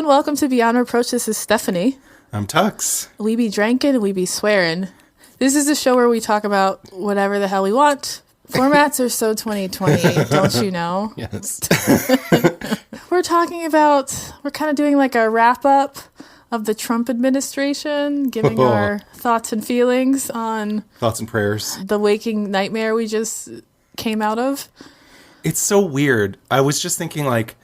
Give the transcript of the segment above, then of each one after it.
welcome to Beyond Reproach. This is Stephanie. I'm Tux. We be drinking and we be swearing. This is a show where we talk about whatever the hell we want. Formats are so 2020, don't you know? Yes. We're kind of doing like a wrap up of the Trump administration, giving our thoughts and feelings on Thoughts and prayers. the waking nightmare we just came out of. It's so weird. I was just thinking, like,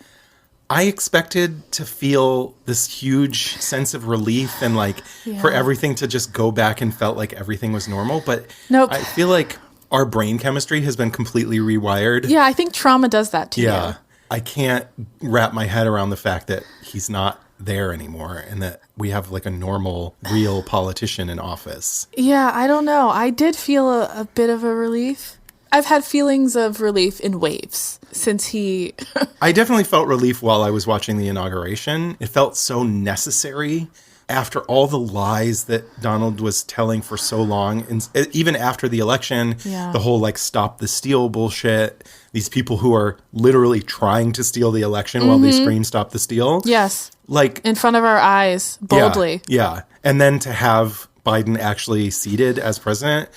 I expected to feel this huge sense of relief and, like, for everything to just go back and felt like everything was normal. But Nope. I feel like our brain chemistry has been completely rewired. Yeah, I think trauma does that to you. I can't wrap my head around the fact that he's not there anymore and that we have, like, a normal, real politician in office. Yeah, I don't know. I did feel a bit of a relief. I've had feelings of relief in waves since he... I definitely felt relief while I was watching the inauguration. It felt so necessary after all the lies that Donald was telling for so long. And even after the election, the whole, like, stop the steal bullshit. These people who are literally trying to steal the election while they scream stop the steal. Yes. Like, in front of our eyes, boldly. Yeah. And then to have Biden actually seated as president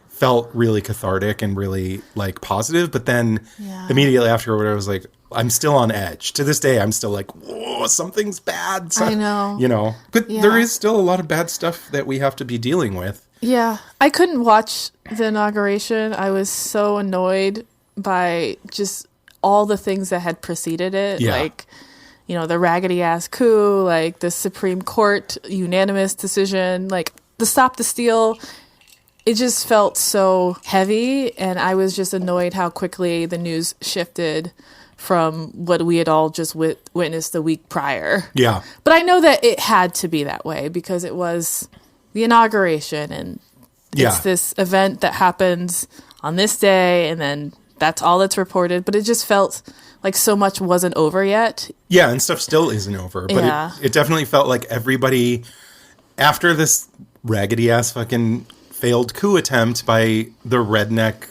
felt really cathartic and really, like, positive. But then immediately afterward, I was like, I'm still on edge. To this day, I'm still like, whoa, something's bad. I know. You know, but there is still a lot of bad stuff that we have to be dealing with. Yeah. I couldn't watch the inauguration. I was so annoyed by just all the things that had preceded it. Yeah. Like, you know, the raggedy ass coup, like the Supreme Court unanimous decision, like the stop the steal. It just felt so heavy, and I was just annoyed how quickly the news shifted from what we had all just witnessed the week prior. Yeah. But I know that it had to be that way because it was the inauguration, and it's this event that happens on this day, and then that's all that's reported. But it just felt like so much wasn't over yet. Yeah, and stuff still isn't over. But it definitely felt like everybody, after this raggedy-ass fucking failed coup attempt by the redneck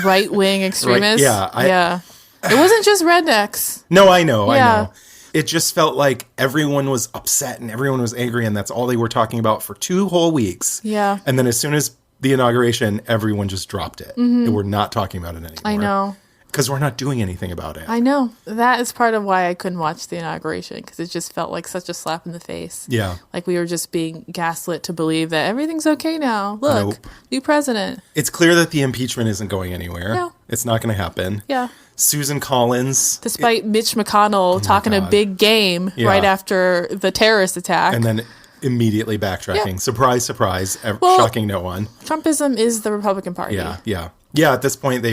right-wing extremists. Right, It wasn't just rednecks. No, I know. It just felt like everyone was upset and everyone was angry, and that's all they were talking about for 2 whole weeks. Yeah. And then as soon as the inauguration, everyone just dropped it. And we're not talking about it anymore. I know. Because we're not doing anything about it. I know. That is part of why I couldn't watch the inauguration, because it just felt like such a slap in the face. Yeah. Like we were just being gaslit to believe that everything's okay now. Look, new president. It's clear that the impeachment isn't going anywhere. No. It's not going to happen. Yeah. Susan Collins. Despite Mitch McConnell talking a big game right after the terrorist attack. And then immediately backtracking. Yeah. Surprise, surprise. Shocking no one. Trumpism is the Republican Party. Yeah. At this point,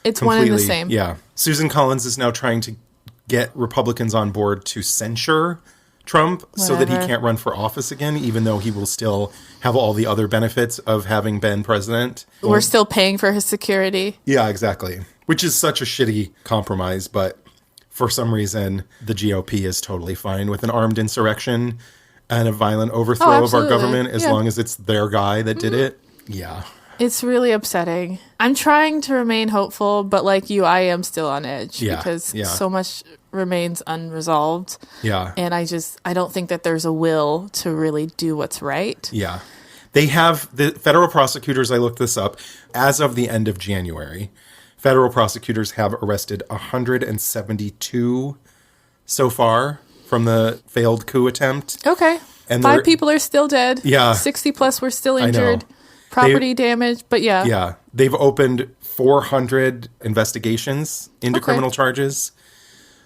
it's one and the same. Yeah. Susan Collins is now trying to get Republicans on board to censure Trump so that he can't run for office again, even though he will still have all the other benefits of having been president. We're still paying for his security. Yeah, exactly. Which is such a shitty compromise, but for some reason, the GOP is totally fine with an armed insurrection and a violent overthrow of our government as long as it's their guy that did it. Yeah. It's really upsetting. I'm trying to remain hopeful, but like you, I am still on edge because so much remains unresolved. Yeah. And I don't think that there's a will to really do what's right. Yeah. They have, the federal prosecutors, I looked this up, as of the end of January, federal prosecutors have arrested 172 so far from the failed coup attempt. Okay. And 5 people are still dead. Yeah. 60 plus were still injured. Property damage, but yeah. Yeah. They've opened 400 investigations into criminal charges.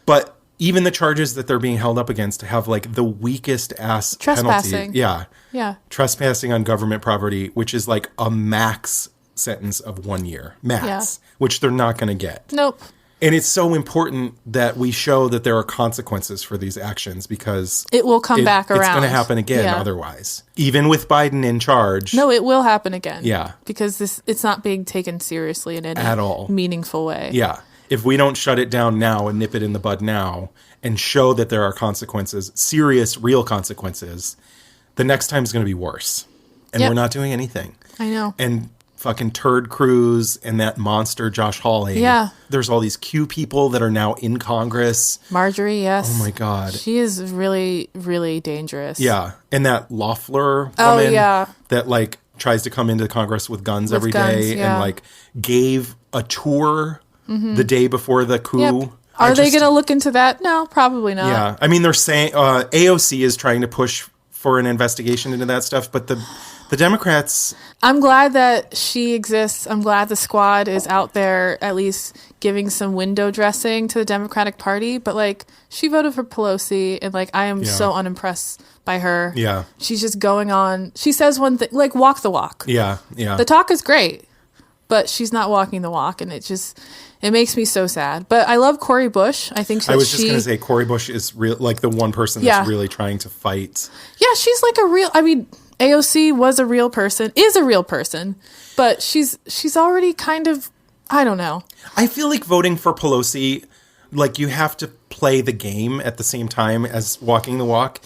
But even the charges that they're being held up against have, like, the weakest ass trespassing. penalty. Yeah. Trespassing on government property, which is like a max sentence of 1 year. Max. Which they're not going to get. Nope. And it's so important that we show that there are consequences for these actions because it will come back around. It's going to happen again otherwise. Even with Biden in charge. No, it will happen again. Yeah. Because it's not being taken seriously in any at all meaningful way. Yeah. If we don't shut it down now and nip it in the bud now and show that there are consequences, serious, real consequences, the next time is going to be worse. And we're not doing anything. I know. And fucking Turd Cruz and that monster Josh Hawley. Yeah. There's all these Q people that are now in Congress. Marjorie, yes. Oh my God. She is really, really dangerous. Yeah. And that Loeffler woman that like tries to come into Congress with guns every day and like gave a tour the day before the coup. Yep. Are they going to look into that? No, probably not. Yeah. I mean, they're saying AOC is trying to push for an investigation into that stuff, but the Democrats... I'm glad that she exists. I'm glad the squad is out there at least giving some window dressing to the Democratic Party. But, like, she voted for Pelosi, and, like, I am so unimpressed by her. Yeah. She's just going on. She says one thing, like, walk the walk. Yeah, yeah. The talk is great, but she's not walking the walk, and it makes me so sad. But I love Cori Bush. I think I was just going to say Cori Bush is like the one person that's really trying to fight. Yeah, she's like a real... I mean... AOC was a real person, is a real person, but she's already kind of, I don't know. I feel like voting for Pelosi, like you have to play the game at the same time as walking the walk.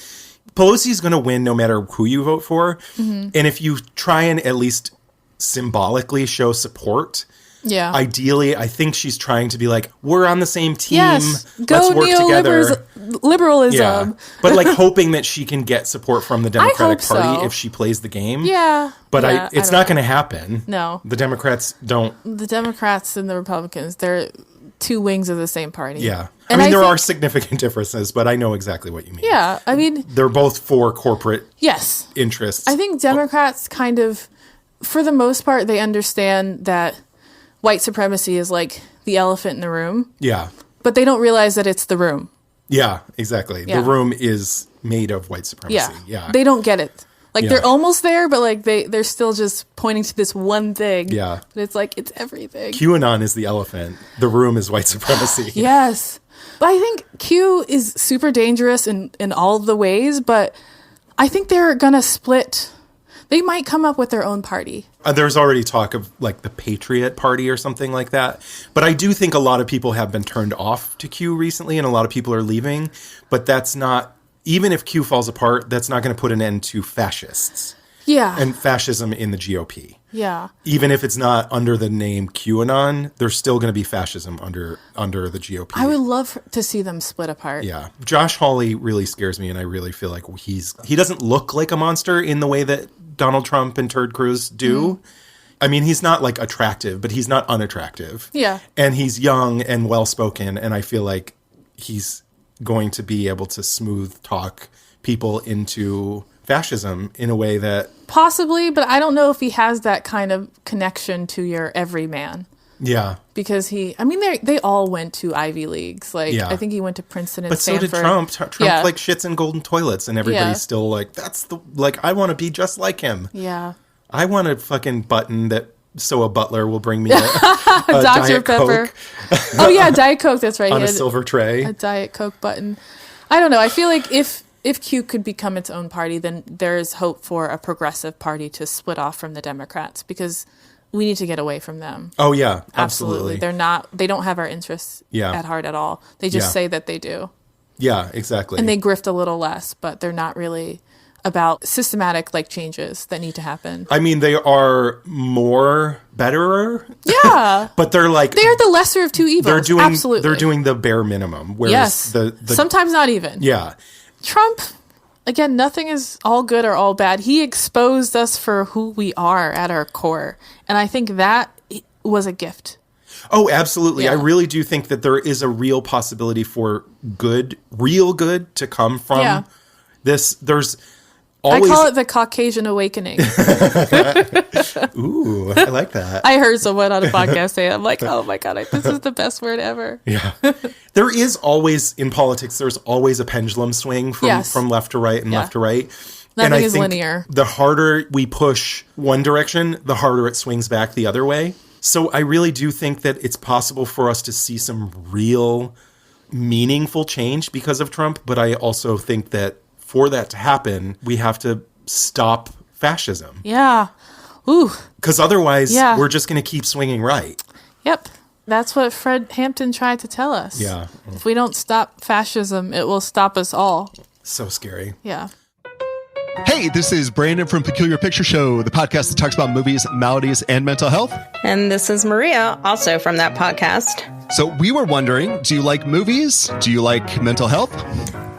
Pelosi's going to win no matter who you vote for. Mm-hmm. And if you try and at least symbolically show support, ideally, I think she's trying to be like, we're on the same team. Yes. Let's work together. Liberalism. Yeah. But like hoping that she can get support from the Democratic Party if she plays the game. Yeah. But it's not going to happen. No. The Democrats don't. The Democrats and the Republicans, they're two wings of the same party. Yeah. I mean, there are significant differences, but I know exactly what you mean. Yeah. I mean, they're both for corporate interests. I think Democrats kind of, for the most part, they understand that white supremacy is like the elephant in the room. Yeah. But they don't realize that it's the room. Yeah, exactly. Yeah. The room is made of white supremacy. Yeah. They don't get it. Like they're almost there, but like they're still just pointing to this one thing. Yeah. But it's like, it's everything. QAnon is the elephant. The room is white supremacy. Yes. But I think Q is super dangerous in all of the ways, but I think they're going to split. They might come up with their own party. There's already talk of like the Patriot Party or something like that. But I do think a lot of people have been turned off to Q recently and a lot of people are leaving. But that's not, even if Q falls apart, that's not going to put an end to fascists. Yeah. And fascism in the GOP. Yeah. Even if it's not under the name QAnon, there's still going to be fascism under the GOP. I would love to see them split apart. Yeah. Josh Hawley really scares me, and I really feel like he doesn't look like a monster in the way that Donald Trump and Turd Cruz do. Mm-hmm. I mean, he's not like attractive, but he's not unattractive. Yeah. And he's young and well-spoken, and I feel like he's going to be able to smooth talk people into fascism in a way that... Possibly, but I don't know if he has that kind of connection to your everyman. Yeah. Because they all went to Ivy Leagues. Like, I think he went to Princeton and Stanford. But so did Trump. Trump like shits in golden toilets and everybody's still like, I want to be just like him. Yeah. I want a fucking button that so a butler will bring me a Dr. Diet Pepper. Coke. Oh yeah, Diet Coke, that's right. On a silver tray. A Diet Coke button. I don't know. I feel like if Q could become its own party, then there's hope for a progressive party to split off from the Democrats because we need to get away from them. Oh yeah, absolutely. They don't have our interests at heart at all. They just say that they do. Yeah, exactly. And they grift a little less, but they're not really about systematic like changes that need to happen. I mean, they are betterer. Yeah. But they're the lesser of two evils. Absolutely. They're doing the bare minimum. Whereas the sometimes not even. Yeah. Trump, again, nothing is all good or all bad. He exposed us for who we are at our core. And I think that was a gift. Oh, absolutely. Yeah. I really do think that there is a real possibility for real good to come from this. There's always... I call it the Caucasion Awakening. Ooh, I like that. I heard someone on a podcast say it. I'm like, oh my God, this is the best word ever. Yeah. There is always, in politics, there's always a pendulum swing from left to right and left to right. Nothing is linear. The harder we push one direction, the harder it swings back the other way. So I really do think that it's possible for us to see some real meaningful change because of Trump. But I also think that for that to happen, we have to stop fascism. Yeah. Ooh. Because otherwise, we're just going to keep swinging right. Yep. That's what Fred Hampton tried to tell us. Yeah. If we don't stop fascism, it will stop us all. So scary. Yeah. Hey, this is Brandon from Peculiar Picture Show, the podcast that talks about movies, maladies, and mental health. And this is Maria, also from that podcast. So we were wondering, do you like movies? Do you like mental health?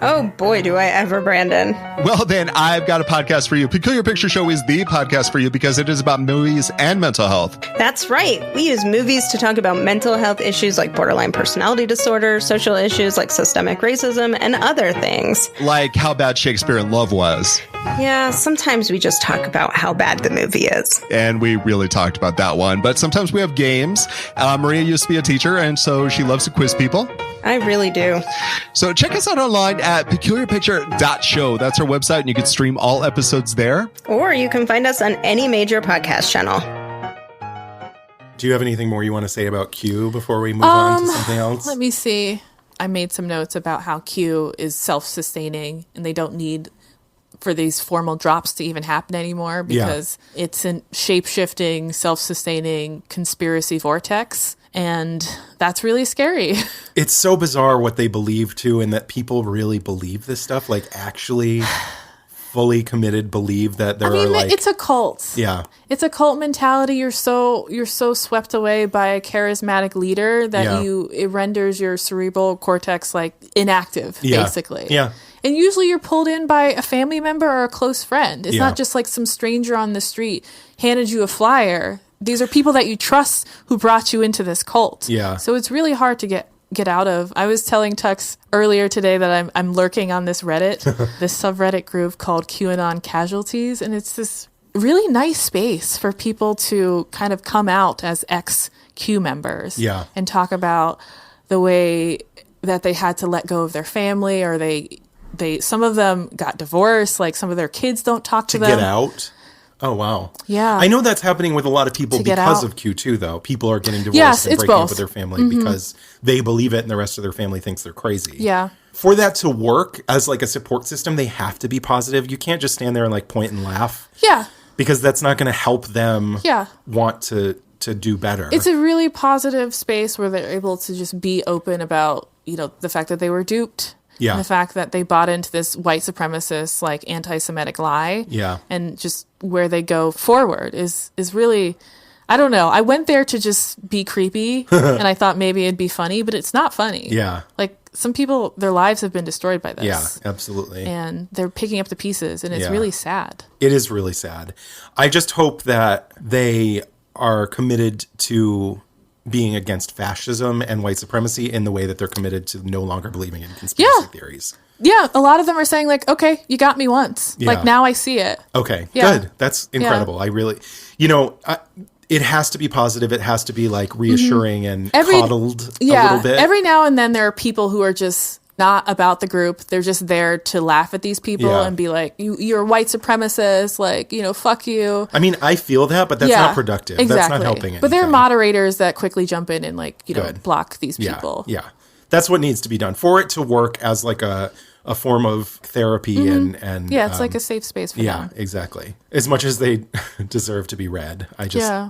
Oh boy, do I ever, Brandon. Well, then I've got a podcast for you. Peculiar Picture Show is the podcast for you because it is about movies and mental health. That's right. We use movies to talk about mental health issues like borderline personality disorder, social issues like systemic racism, and other things. Like how bad Shakespeare in Love was. Yeah, sometimes we just talk about how bad the movie is. And we really talked about that one. But sometimes we have games. Maria used to be a teacher, and so she loves to quiz people. I really do. So check us out online at peculiarpicture.show. That's our website, and you can stream all episodes there. Or you can find us on any major podcast channel. Do you have anything more you want to say about Q before we move on to something else? Let me see. I made some notes about how Q is self-sustaining, and they don't need for these formal drops to even happen anymore because it's a shape-shifting, self-sustaining conspiracy vortex. And that's really scary. It's so bizarre what they believe too, and that people really believe this stuff, like actually fully committed believe that there are like... it's a cult. Yeah. It's a cult mentality. You're so swept away by a charismatic leader that it renders your cerebral cortex like inactive, basically. Yeah. And usually you're pulled in by a family member or a close friend. It's not just like some stranger on the street handed you a flyer. These are people that you trust who brought you into this cult. Yeah. So it's really hard to get out of. I was telling Tux earlier today that I'm lurking on this Reddit, this subreddit group called QAnonCasualties, and it's this really nice space for people to kind of come out as ex-Q members and talk about the way that they had to let go of their family, or they some of them got divorced, like some of their kids don't talk to them. To get out? Oh, wow. Yeah. I know that's happening with a lot of people because of Q too, though. People are getting divorced and breaking up with their family because they believe it and the rest of their family thinks they're crazy. Yeah. For that to work as like a support system, they have to be positive. You can't just stand there and like point and laugh. Yeah. Because that's not going to help them want to do better. It's a really positive space where they're able to just be open about, the fact that they were duped. Yeah. And the fact that they bought into this white supremacist, like anti-Semitic lie. Yeah. And just where they go forward is really, I don't know. I went there to just be creepy and I thought maybe it'd be funny, but it's not funny. Yeah. Like some people, their lives have been destroyed by this. Yeah, absolutely. And they're picking up the pieces and it's really sad. It is really sad. I just hope that they are committed to being against fascism and white supremacy in the way that they're committed to no longer believing in conspiracy theories. Yeah, a lot of them are saying like, okay, you got me once. Yeah. Like now I see it. Okay, Yeah. good. That's incredible. I really, it has to be positive. It has to be like reassuring and coddled a little bit. Every now and then there are people who are just not about the group. They're just there to laugh at these people and be like, you're a white supremacist, like, fuck you. I mean, I feel that, but that's not productive. Exactly. That's not helping anything. But there are moderators that quickly jump in and like, block these people. Yeah. That's what needs to be done for it to work as like a form of therapy and it's like a safe space for them. Yeah, exactly. As much as they deserve to be read,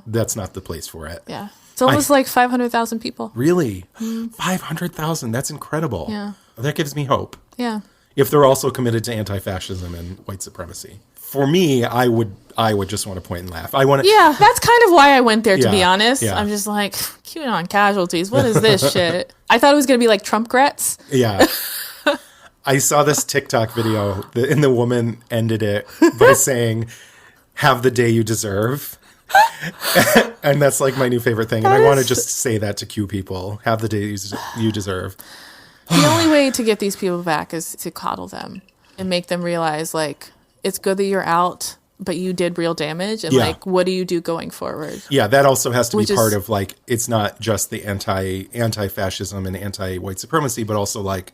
that's not the place for it. Yeah. It's almost like 500,000 people. Really? 500,000. That's incredible. Yeah. That gives me hope. Yeah. If they're also committed to anti-fascism and white supremacy. For me, I would just want to point and laugh. Yeah, that's kind of why I went there, to be honest. Yeah. I'm just like, QAnonCasualties, what is this shit? I thought it was going to be like Trump-grets. Yeah. I saw this TikTok video, and the woman ended it by saying, "Have the day you deserve." And that's like my new favorite thing. And I want to just say that to Q people. Have the day you deserve. The only way to get these people back is to coddle them and make them realize, like, it's good that you're out, but you did real damage. And, like, what do you do going forward? Yeah, that also has to be part of, like, it's not just the anti-fascism and anti-white supremacy, but also, like,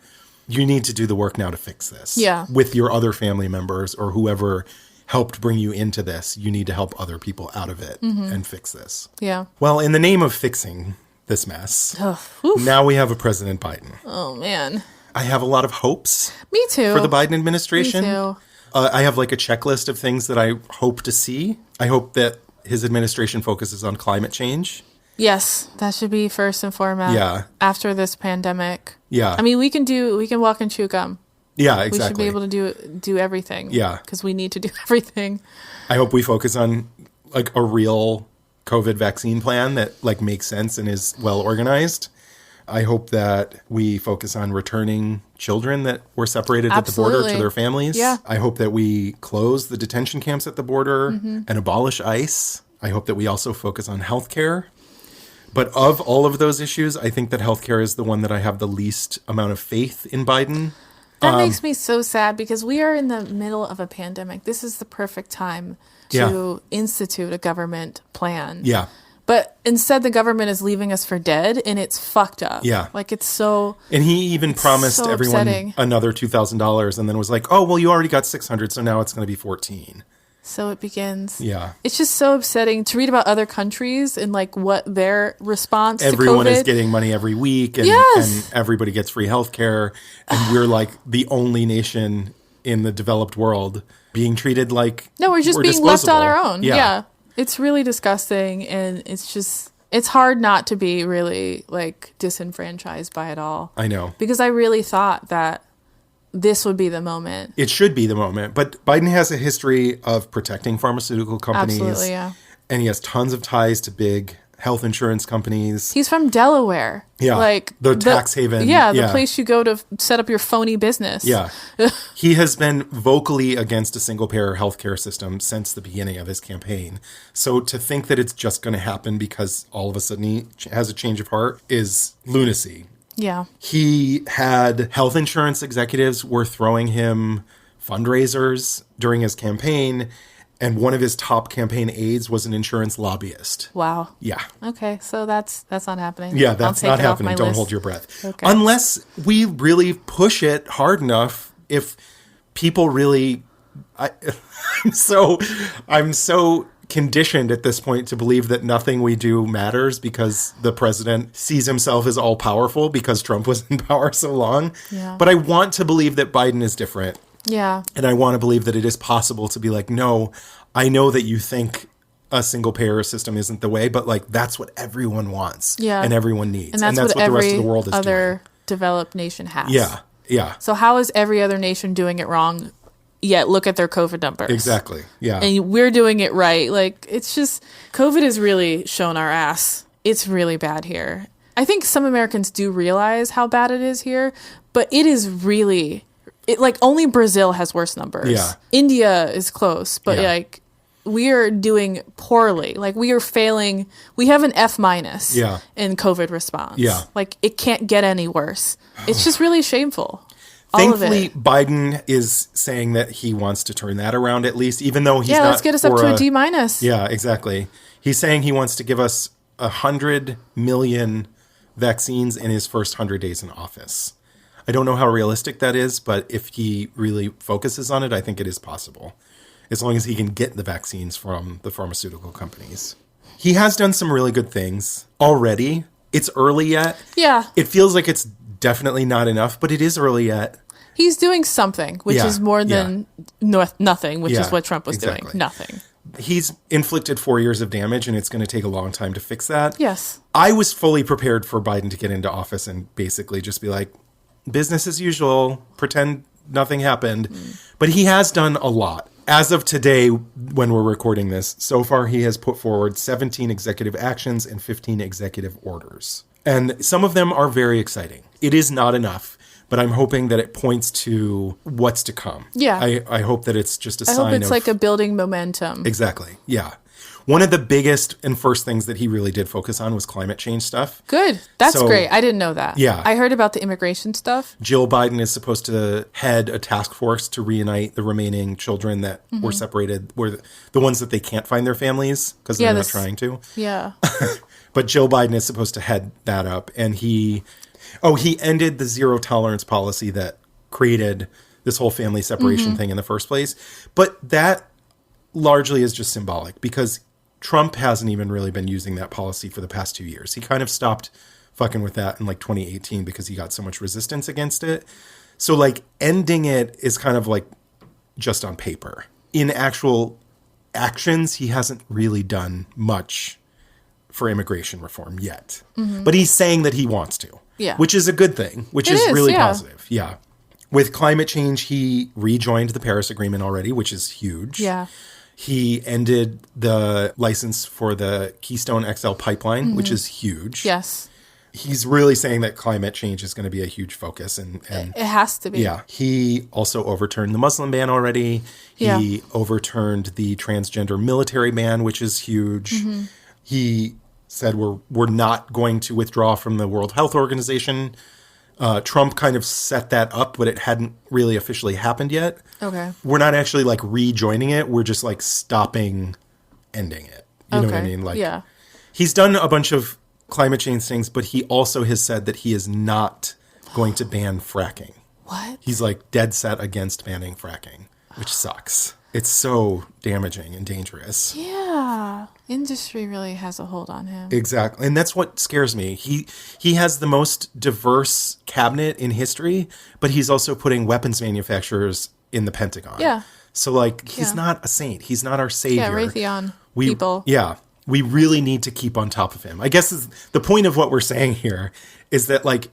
you need to do the work now to fix this. Yeah. With your other family members or whoever helped bring you into this. You need to help other people out of it and fix this. Yeah. Well, in the name of fixing this mess, now we have a President Biden. Oh, man. I have a lot of hopes. Me too. For the Biden administration. Me too. I have like a checklist of things that I hope to see. I hope that his administration focuses on climate change. Yes, that should be first and foremost. Yeah. After this pandemic. Yeah. I mean, we can walk and chew gum. Yeah, exactly. We should be able to do everything. Yeah. Because we need to do everything. I hope we focus on like a real COVID vaccine plan that like makes sense and is well organized. I hope that we focus on returning children that were separated at the border to their families. Yeah. I hope that we close the detention camps at the border and abolish ICE. I hope that we also focus on healthcare. But of all of those issues, I think that healthcare is the one that I have the least amount of faith in Biden. That makes me so sad because we are in the middle of a pandemic. This is the perfect time to institute a government plan. Yeah. But instead, the government is leaving us for dead, and it's fucked up. Yeah. Like, it's so... And he even promised so everyone upsetting. another $2,000 and then was like, oh, well, you already got $600, so now it's going to be $14. So it begins. Yeah. It's just so upsetting to read about other countries and, like, what their response Everyone to COVID... is getting money every week, and, Yes. and everybody gets free healthcare, and we're, like, the only nation in the developed world being treated like No, we're just being left on disposable. our own. Yeah. It's really disgusting, and it's hard not to be really, like, disenfranchised by it all. I know. Because I really thought that this would be the moment. It should be the moment. But Biden has a history of protecting pharmaceutical companies. Absolutely, yeah. And he has tons of ties to big health insurance companies. He's from Delaware. Yeah, Like the tax haven. Yeah, the Yeah. place you go to set up your phony business. Yeah. He has been vocally against a single-payer healthcare system since the beginning of his campaign. So to think that it's just going to happen because all of a sudden he has a change of heart is lunacy. Yeah. He had health insurance executives were throwing him fundraisers during his campaign, and one of his top campaign aides was an insurance lobbyist. Wow. Yeah. Okay, so that's not happening. Yeah, I'll that's take not it off happening. my Don't list. hold your breath. Okay. Unless we really push it hard enough, if people really... I'm so conditioned at this point to believe that nothing we do matters because the president sees himself as all-powerful because Trump was in power so long. Yeah. But I want to believe that Biden is different. Yeah. And I want to believe that it is possible to be like, no, I know that you think a single-payer system isn't the way, but like that's what everyone wants and everyone needs. And that's what the rest of every the world is other developed nation has. doing. Yeah. So how is every other nation doing it wrong? Yet look at their COVID numbers. Exactly. Yeah. And we're doing it right. Like, it's just, COVID has really shown our ass. It's really bad here. I think some Americans do realize how bad it is here, but it is really, like, only Brazil has worse numbers. Yeah. India is close, but like, we are doing poorly. Like, we are failing. We have an F- in COVID response. Yeah. Like, it can't get any worse. It's just really shameful. All Thankfully, of it. Biden is saying that he wants to turn that around at least, even though he's not. Yeah, let's get us up to a D-. Yeah, exactly. He's saying he wants to give us 100 million vaccines in his first 100 days in office. I don't know how realistic that is, but if he really focuses on it, I think it is possible, as long as he can get the vaccines from the pharmaceutical companies. He has done some really good things already. It's early yet. Yeah. It feels like it's definitely not enough, but it is early yet. He's doing something, which is more than nothing, which is Yeah, what Trump was exactly. doing. Nothing. He's inflicted 4 years of damage, and it's going to take a long time to fix that. Yes. I was fully prepared for Biden to get into office and basically just be like, business as usual, pretend nothing happened. But he has done a lot. As of today, when we're recording this, so far he has put forward 17 executive actions and 15 executive orders. And some of them are very exciting. It is not enough, but I'm hoping that it points to what's to come. Yeah. I hope that it's just a sign of... I hope it's like a building momentum. Exactly. Yeah. One of the biggest and first things that he really did focus on was climate change stuff. Good. That's So- great. I didn't know that. Yeah. I heard about the immigration stuff. Jill Biden is supposed to head a task force to reunite the remaining children that were separated, were the ones that they can't find their families because they're not trying to. Yeah. But Joe Biden is supposed to head that up. And he ended the zero tolerance policy that created this whole family separation thing in the first place. But that largely is just symbolic because Trump hasn't even really been using that policy for the past 2 years. He kind of stopped fucking with that in like 2018 because he got so much resistance against it. So like ending it is kind of like just on paper. In actual actions, he hasn't really done much for immigration reform yet. But he's saying that he wants to. Yeah. Which is a good thing, which It is is, really yeah. positive. Yeah. With climate change, he rejoined the Paris Agreement already, which is huge. Yeah. He ended the license for the Keystone XL pipeline, which is huge. Yes. He's really saying that climate change is going to be a huge focus. And It has to be. yeah, he also overturned the Muslim ban already. Yeah. He overturned the transgender military ban, which is huge. He said we're not going to withdraw from the World Health Organization. Trump kind of set that up, but it hadn't really officially happened yet. Okay. We're not actually like rejoining it. We're just like ending it. You know what I mean? Like, yeah. He's done a bunch of climate change things, but he also has said that he is not going to ban fracking. What? He's like dead set against banning fracking, which sucks. It's so damaging and dangerous. Yeah. Industry really has a hold on him. Exactly. And that's what scares me. He has the most diverse cabinet in history, but he's also putting weapons manufacturers in the Pentagon. Yeah. So like he's not a saint. He's not our savior. Yeah, Raytheon people. Yeah. We really need to keep on top of him. I guess the point of what we're saying here is that like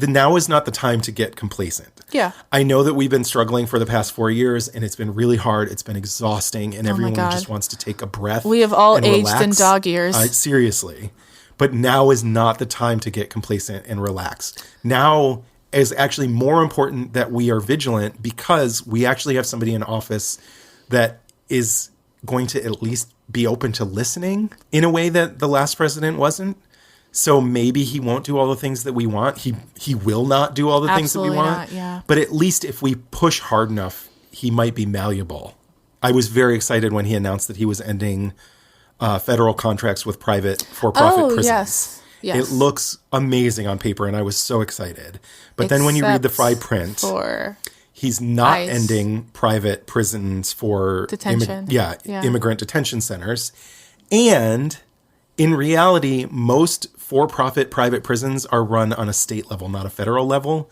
now is not the time to get complacent. Yeah. I know that we've been struggling for the past 4 years and it's been really hard. It's been exhausting and everyone just wants to take a breath. We have all and aged relax. in dog years. Seriously. But now is not the time to get complacent and relax. Now is actually more important that we are vigilant because we actually have somebody in office that is going to at least be open to listening in a way that the last president wasn't. So maybe he won't do all the things that we want. He will not do all the things that we want. Not, yeah. But at least if we push hard enough, he might be malleable. I was very excited when he announced that he was ending federal contracts with private for-profit prisons. Yes. It looks amazing on paper, and I was so excited. But then when you read the fine print, he's not ending private prisons for detention. Immigrant detention centers. And in reality, most for-profit private prisons are run on a state level, not a federal level.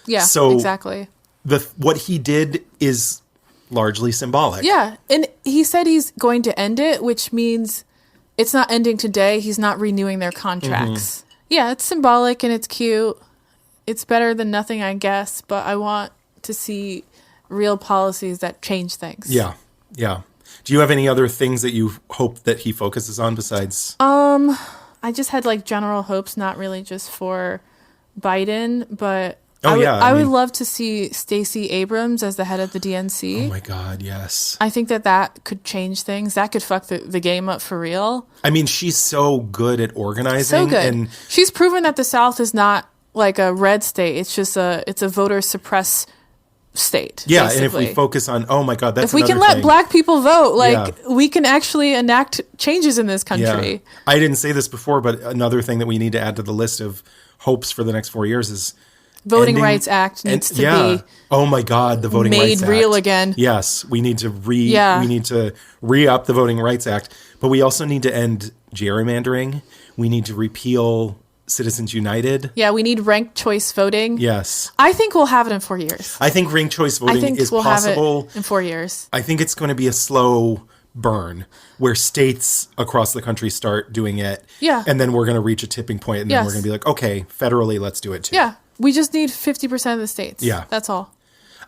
Yeah, so exactly. What he did is largely symbolic. Yeah, and he said he's going to end it, which means it's not ending today. He's not renewing their contracts. Yeah, it's symbolic and it's cute. It's better than nothing, I guess, but I want to see real policies that change things. Yeah, yeah. Do you have any other things that you hope that he focuses on besides? I just had like general hopes, not really just for Biden, but I would love to see Stacey Abrams as the head of the DNC. Oh my God, yes. I think that could change things. That could fuck the game up for real. I mean, she's so good at organizing. So good. And she's proven that the South is not like a red state. It's just it's a voter suppress state. Yeah, basically. and if we focus on, oh my God, that's if we can let black people vote, we can actually enact changes in this country. Yeah. I didn't say this before, but another thing that we need to add to the list of hopes for the next 4 years is Voting Rights Act needs to be oh my God, the Voting Rights Act. made real again. Yes, we need to re-up the Voting Rights Act, but we also need to end gerrymandering. We need to repeal Citizens United. Yeah, we need ranked choice voting. Yes. I think we'll have it in 4 years. I think ranked choice voting is possible. Have it in 4 years. I think it's going to be a slow burn where states across the country start doing it. Yeah. And then we're going to reach a tipping point and then we're going to be like, okay, federally, let's do it too. Yeah. We just need 50% of the states. Yeah. That's all.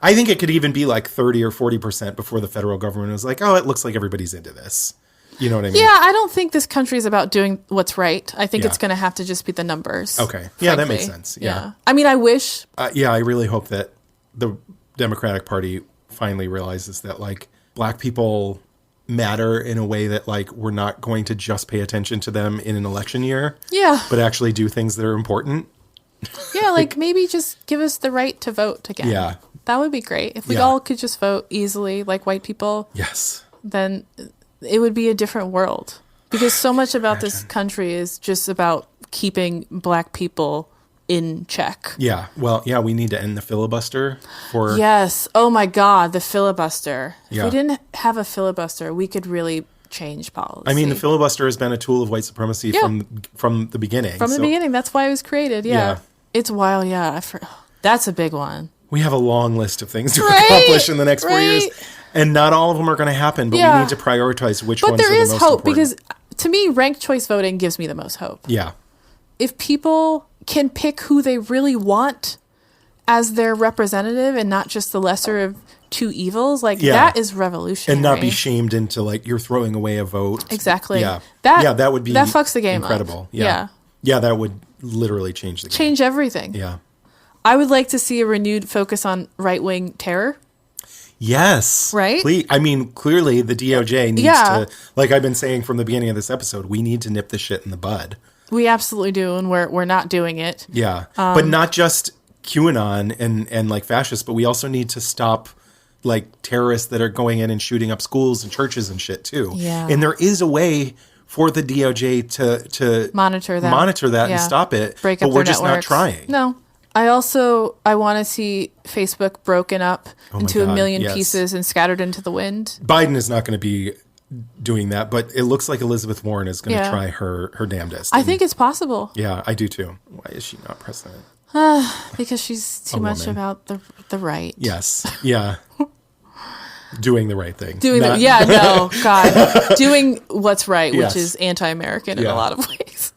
I think it could even be like 30 or 40% before the federal government was like, oh, it looks like everybody's into this. You know what I mean? Yeah, I don't think this country is about doing what's right. I think it's going to have to just be the numbers. Okay. Yeah, that makes sense. Yeah. I mean, I wish. I really hope that the Democratic Party finally realizes that like black people matter in a way that like we're not going to just pay attention to them in an election year. Yeah. But actually do things that are important. Yeah, like maybe just give us the right to vote again. Yeah. That would be great. If we all could just vote easily like white people. Yes. Then it would be a different world. Because so much about this country is just about keeping black people in check. Yeah. Well, yeah, we need to end the filibuster for... Yes. Oh my God, the filibuster. Yeah. If we didn't have a filibuster, we could really change policy. I mean, the filibuster has been a tool of white supremacy from the beginning. From the beginning. That's why it was created. Yeah. It's wild. Yeah. That's a big one. We have a long list of things to accomplish in the next 4 years. And not all of them are going to happen, but we need to prioritize which ones are the most important. But there is hope because to me, ranked choice voting gives me the most hope. Yeah. If people can pick who they really want as their representative and not just the lesser of two evils, like that is revolutionary. And not be shamed into like you're throwing away a vote. Exactly. Yeah. That would be that fucks the game incredible. up. Yeah, that would literally change the game. Change everything. Yeah. I would like to see a renewed focus on right-wing terror. Yes. Right? I mean, clearly the DOJ needs to, like I've been saying from the beginning of this episode, we need to nip the shit in the bud. We absolutely do, and we're not doing it. Yeah. But not just QAnon and like fascists, but we also need to stop like terrorists that are going in and shooting up schools and churches and shit too. Yeah. And there is a way for the DOJ to monitor that and stop it. Break but up we're their just networks. not trying. No. I want to see Facebook broken up into a million pieces and scattered into the wind. Biden is not going to be doing that, but it looks like Elizabeth Warren is going to try her damnedest. I think it's possible. Yeah, I do too. Why is she not president? Because she's too much about the right. Yes. Yeah. Doing the right thing. Doing what's right, which is anti-American in a lot of ways.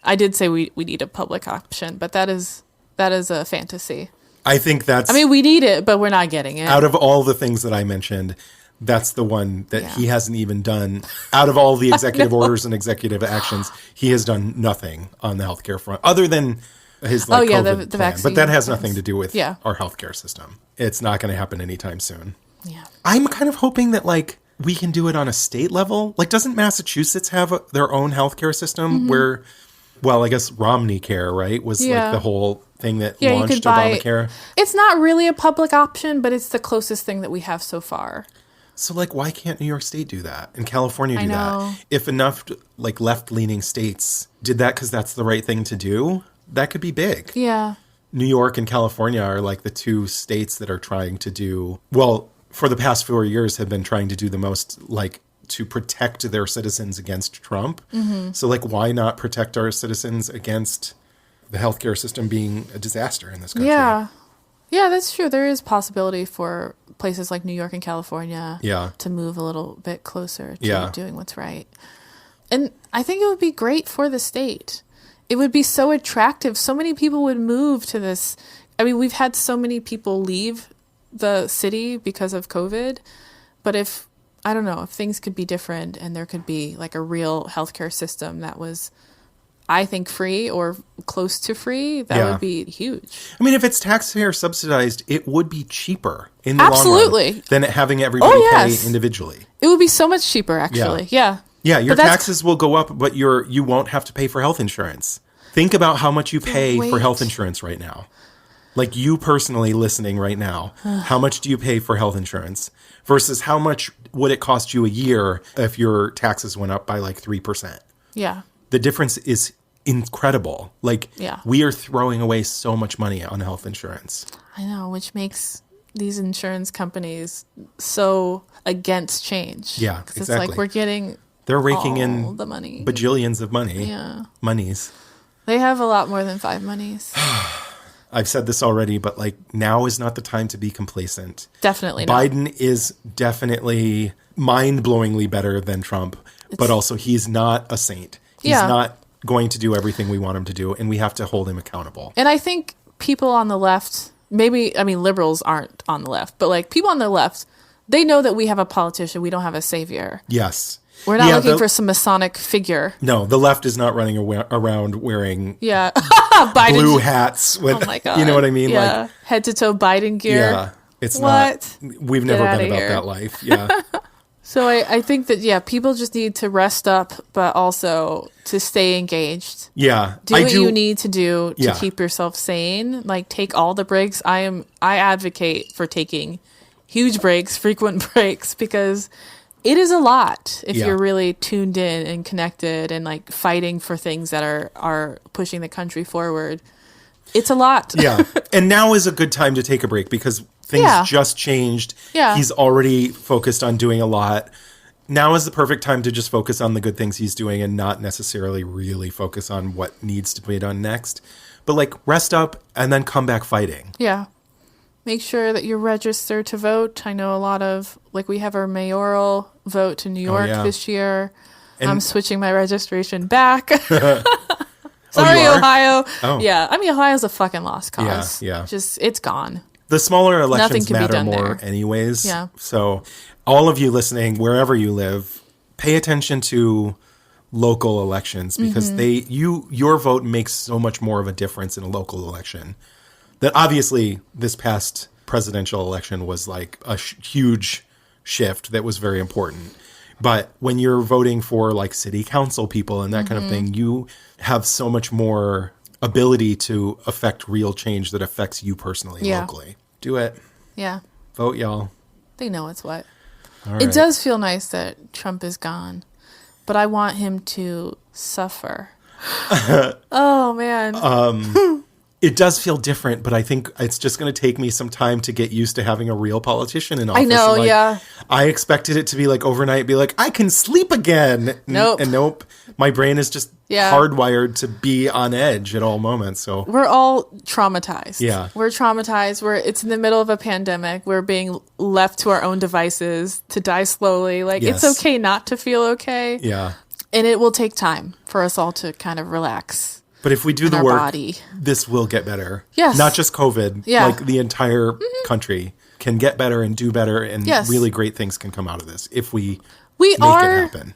I did say we need a public option, but that is a fantasy. I think that's... I mean, we need it, but we're not getting it. Out of all the things that I mentioned, that's the one that he hasn't even done. Out of all the executive orders and executive actions, he has done nothing on the healthcare front, other than his COVID the plan. vaccine. But that has nothing to do with Yeah. our healthcare system. It's not going to happen anytime soon. Yeah. I'm kind of hoping that like we can do it on a state level. Like, doesn't Massachusetts have their own healthcare system where, well, I guess Romney Care, right, was like the whole thing that launched Obamacare. It's not really a public option, but it's the closest thing that we have so far. So, like, why can't New York State do that and California do know. that? If enough, like, left-leaning states did that because that's the right thing to do, that could be big. Yeah. New York and California are, like, the two states that are trying to do, well, for the past 4 years have been trying to do the most, like, to protect their citizens against Trump. So, like, why not protect our citizens against the healthcare system being a disaster in this country? Yeah. Yeah, that's true. There is possibility for places like New York and California to move a little bit closer to doing what's right. And I think it would be great for the state. It would be so attractive. So many people would move to this. I mean, we've had so many people leave the city because of COVID. But if things could be different and there could be like a real healthcare system that was, I think, free or close to free, that would be huge. I mean, if it's taxpayer subsidized, it would be cheaper in the long run than having everybody pay individually. It would be so much cheaper, actually. Yeah. Yeah, your taxes will go up, but you won't have to pay for health insurance. Think about how much you pay for health insurance right now. Like you personally listening right now, how much do you pay for health insurance versus how much would it cost you a year if your taxes went up by like 3%? Yeah. The difference is incredible. Like, we are throwing away so much money on health insurance. I know, which makes these insurance companies so against change. Yeah, exactly. It's like we're getting they're raking in the money. Bajillions of money. Yeah. Monies. They have a lot more than 5 monies. I've said this already, but like now is not the time to be complacent. Definitely not. Biden is definitely mind-blowingly better than Trump, but also he's not a saint. He's not going to do everything we want him to do, and we have to hold him accountable. And I think people on the left, liberals aren't on the left, but like people on the left, they know that we have a politician. We don't have a savior. Yes. We're not looking for some Masonic figure. No, the left is not running around wearing Biden blue hats with, oh my God. You know what I mean? Yeah. Like head to toe Biden gear. Yeah. It's not. We've never been about that life. Yeah. So I think that, people just need to rest up, but also to stay engaged. Yeah. Do what you need to do to keep yourself sane. Like, take all the breaks. I advocate for taking huge breaks, frequent breaks, because it is a lot if you're really tuned in and connected and, like, fighting for things that are pushing the country forward. It's a lot. Yeah. And now is a good time to take a break because things just changed. Yeah. He's already focused on doing a lot. Now is the perfect time to just focus on the good things he's doing and not necessarily really focus on what needs to be done next. But like rest up and then come back fighting. Yeah. Make sure that you're registered to vote. I know a lot of, like, we have our mayoral vote to New York this year. And I'm switching my registration back. Sorry, you are? Ohio. Oh. Yeah, I mean, Ohio's a fucking lost cause. Yeah. Just, it's gone. The smaller elections Nothing can be matter done more there. anyways. Yeah. So all of you listening, wherever you live, pay attention to local elections because your vote makes so much more of a difference in a local election. That obviously this past presidential election was like a huge shift that was very important. But when you're voting for like city council people and that kind of thing, you have so much more ability to affect real change that affects you personally, locally. Do it. Yeah. Vote, y'all. They know it's what. All It right. does feel nice that Trump is gone, but I want him to suffer. Oh, man. It does feel different, but I think it's just going to take me some time to get used to having a real politician in office. I know, And, like, yeah. I expected it to be like overnight, be like, I can sleep again. Nope. And nope. My brain is just Yeah. hardwired to be on edge at all moments. So We're all traumatized. Yeah. We're traumatized. It's in the middle of a pandemic. We're being left to our own devices to die slowly. Like, Yes. it's okay not to feel okay. yeah. And it will take time for us all to kind of relax. But if we do the our work, body. this will get better. Yes. Not just COVID. Yeah. Like the entire country can get better and do better, and Yes. really great things can come out of this if we We make are, it happen.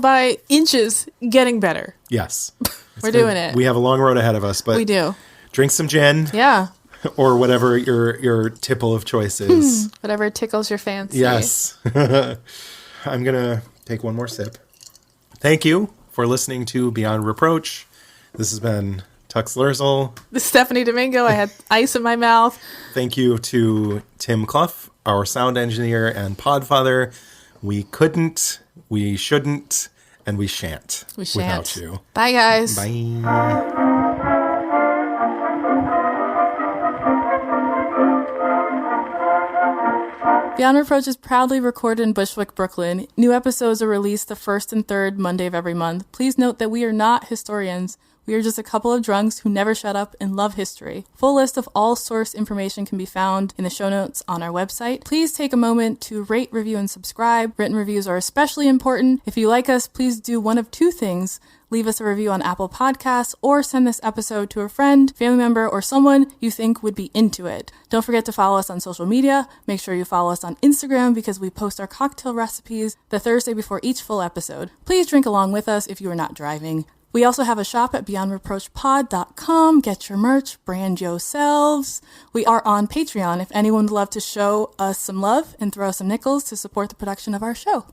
by inches getting better. Yes. It's We're good. doing it. We have a long road ahead of us, but We do. drink some gin Yeah. or whatever your tipple of choice is. Whatever tickles your fancy. Yes. I'm going to take one more sip. Thank you for listening to Beyond Reproach. This has been Tux Lerzel. This is Stephanie Domingo. I had ice in my mouth. Thank you to Tim Clough, our sound engineer and podfather. We couldn't, we shouldn't, and we shan't, We shan't. without you. Bye, guys. Bye. Beyond Reproach is proudly recorded in Bushwick, Brooklyn. New episodes are released the first and third Monday of every month. Please note that we are not historians. We are just a couple of drunks who never shut up and love history. Full list of all source information can be found in the show notes on our website. Please take a moment to rate, review, and subscribe. Written reviews are especially important. If you like us, please do one of two things. Leave us a review on Apple Podcasts or send this episode to a friend, family member, or someone you think would be into it. Don't forget to follow us on social media. Make sure you follow us on Instagram because we post our cocktail recipes the Thursday before each full episode. Please drink along with us if you are not driving. We also have a shop at beyondreproachpod.com. Get your merch, brand yourselves. We are on Patreon if anyone would love to show us some love and throw us some nickels to support the production of our show.